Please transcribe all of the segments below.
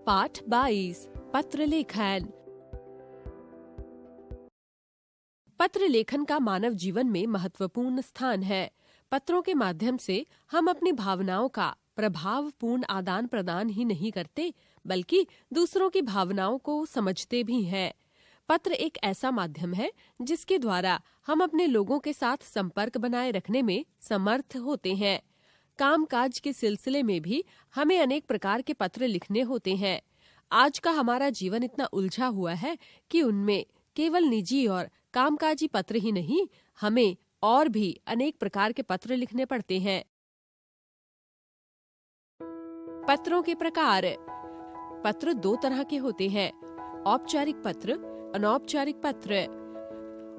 पाठ 22 पत्र लेखन। पत्र लेखन का मानव जीवन में महत्वपूर्ण स्थान है। पत्रों के माध्यम से हम अपनी भावनाओं का प्रभावपूर्ण आदान प्रदान ही नहीं करते, बल्कि दूसरों की भावनाओं को समझते भी हैं। पत्र एक ऐसा माध्यम है जिसके द्वारा हम अपने लोगों के साथ संपर्क बनाए रखने में समर्थ होते हैं। कामकाज के सिलसिले में भी हमें अनेक प्रकार के पत्र लिखने होते हैं। आज का हमारा जीवन इतना उलझा हुआ है कि उनमें केवल निजी और कामकाजी पत्र ही नहीं, हमें और भी अनेक प्रकार के पत्र लिखने पड़ते हैं। पत्रों के प्रकार। पत्र दो तरह के होते हैं, औपचारिक पत्र, अनौपचारिक पत्र।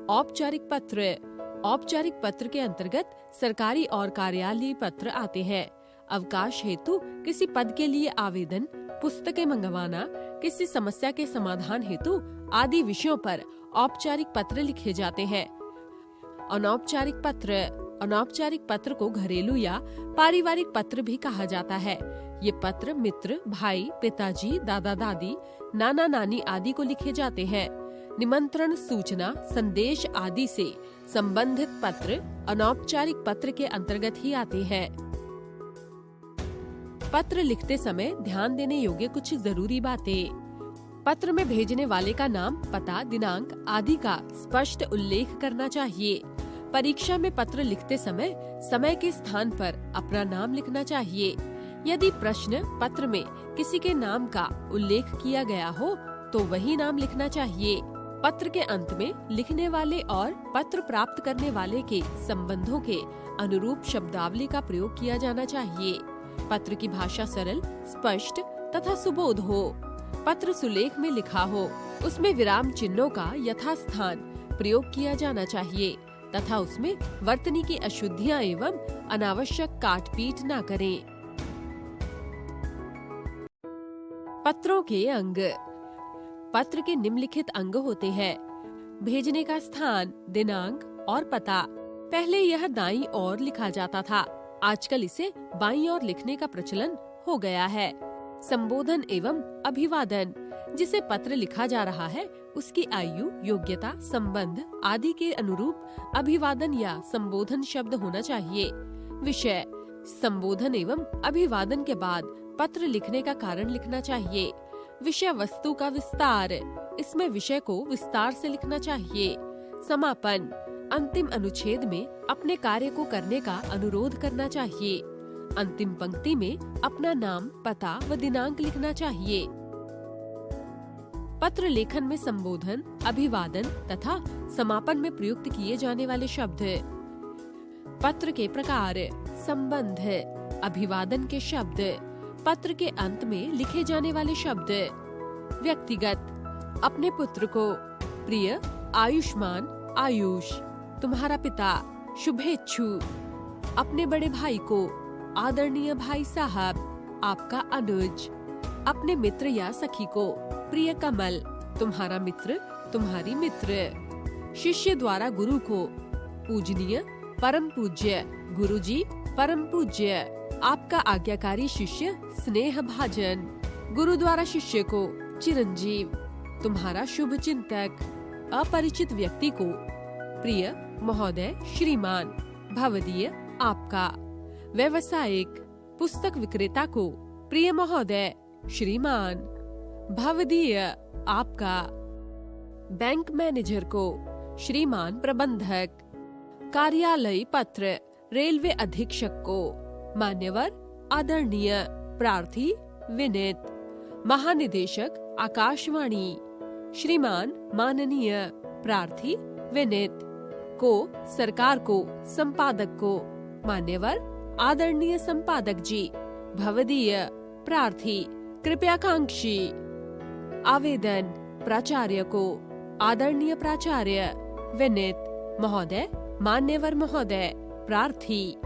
औपचारिक पत्र। औपचारिक पत्र के अंतर्गत सरकारी और कार्यालयीय पत्र आते हैं। अवकाश हेतु किसी पद के लिए आवेदन, पुस्तकें मंगवाना, किसी समस्या के समाधान हेतु आदि विषयों पर औपचारिक पत्र लिखे जाते हैं। अनौपचारिक पत्र। अनौपचारिक पत्र को घरेलू या पारिवारिक पत्र भी कहा जाता है। ये पत्र मित्र, भाई, पिताजी, दादा दादी, नाना नानी आदि को लिखे जाते हैं। निमंत्रण, सूचना, संदेश आदि से संबंधित पत्र अनौपचारिक पत्र के अंतर्गत ही आते हैं। पत्र लिखते समय ध्यान देने योग्य कुछ जरूरी बातें। पत्र में भेजने वाले का नाम, पता, दिनांक आदि का स्पष्ट उल्लेख करना चाहिए। परीक्षा में पत्र लिखते समय समय के स्थान पर अपना नाम लिखना चाहिए। यदि प्रश्न पत्र में किसी के नाम का उल्लेख किया गया हो तो वही नाम लिखना चाहिए। पत्र के अंत में लिखने वाले और पत्र प्राप्त करने वाले के संबंधों के अनुरूप शब्दावली का प्रयोग किया जाना चाहिए। पत्र की भाषा सरल, स्पष्ट तथा सुबोध हो। पत्र सुलेख में लिखा हो, उसमें विराम चिन्हों का यथास्थान प्रयोग किया जाना चाहिए तथा उसमें वर्तनी की अशुद्धियां एवं अनावश्यक काट-पीट न करें। पत्रों के अंग। पत्र के निम्नलिखित अंग होते हैं। भेजने का स्थान, दिनांक और पता। पहले यह दाईं ओर लिखा जाता था, आजकल इसे बाईं ओर लिखने का प्रचलन हो गया है। संबोधन एवं अभिवादन। जिसे पत्र लिखा जा रहा है उसकी आयु, योग्यता, संबंध आदि के अनुरूप अभिवादन या संबोधन शब्द होना चाहिए। विषय। संबोधन एवं अभिवादन के बाद पत्र लिखने का कारण लिखना चाहिए। विषय वस्तु का विस्तार। इसमें विषय को विस्तार से लिखना चाहिए। समापन। अंतिम अनुच्छेद में अपने कार्य को करने का अनुरोध करना चाहिए। अंतिम पंक्ति में अपना नाम, पता व दिनांक लिखना चाहिए। पत्र लेखन में संबोधन, अभिवादन तथा समापन में प्रयुक्त किए जाने वाले शब्द। पत्र के प्रकार। संबंध। अभिवादन के शब्द। पत्र के अंत में लिखे जाने वाले शब्द। व्यक्तिगत। अपने पुत्र को प्रिय, आयुष्मान, आयुष। तुम्हारा पिता, शुभेच्छु। अपने बड़े भाई को आदरणीय भाई साहब, आपका अनुज। अपने मित्र या सखी को प्रिय कमल, तुम्हारा मित्र, तुम्हारी मित्र। शिष्य द्वारा गुरु को पूजनीय, परम पूज्य, गुरुजी, परम पूज्य। आपका आज्ञाकारी शिष्य, स्नेह भाजन। गुरु द्वारा शिष्य को चिरंजीव, तुम्हारा शुभ चिंतक। अपरिचित व्यक्ति को प्रिय, महोदय, श्रीमान, भवदीय, आपका। व्यवसायिक। पुस्तक विक्रेता को प्रिय महोदय, श्रीमान, भवदीय, आपका। बैंक मैनेजर को श्रीमान प्रबंधक। कार्यालय पत्र। रेलवे अधीक्षक को मान्यवर, आदरणीय, प्रार्थी, विनीत। महानिदेशक, आकाशवाणी। श्रीमान, माननीय, प्रार्थी, विनीत। को सरकार को, संपादक को। मान्यवर, आदरणीय संपादक जी, भवदीय, प्रार्थी, कृपयाकांक्षी। आवेदन। प्राचार्य को आदरणीय प्राचार्य, विनीत, महोदय, मान्यवर महोदय, प्रार्थी।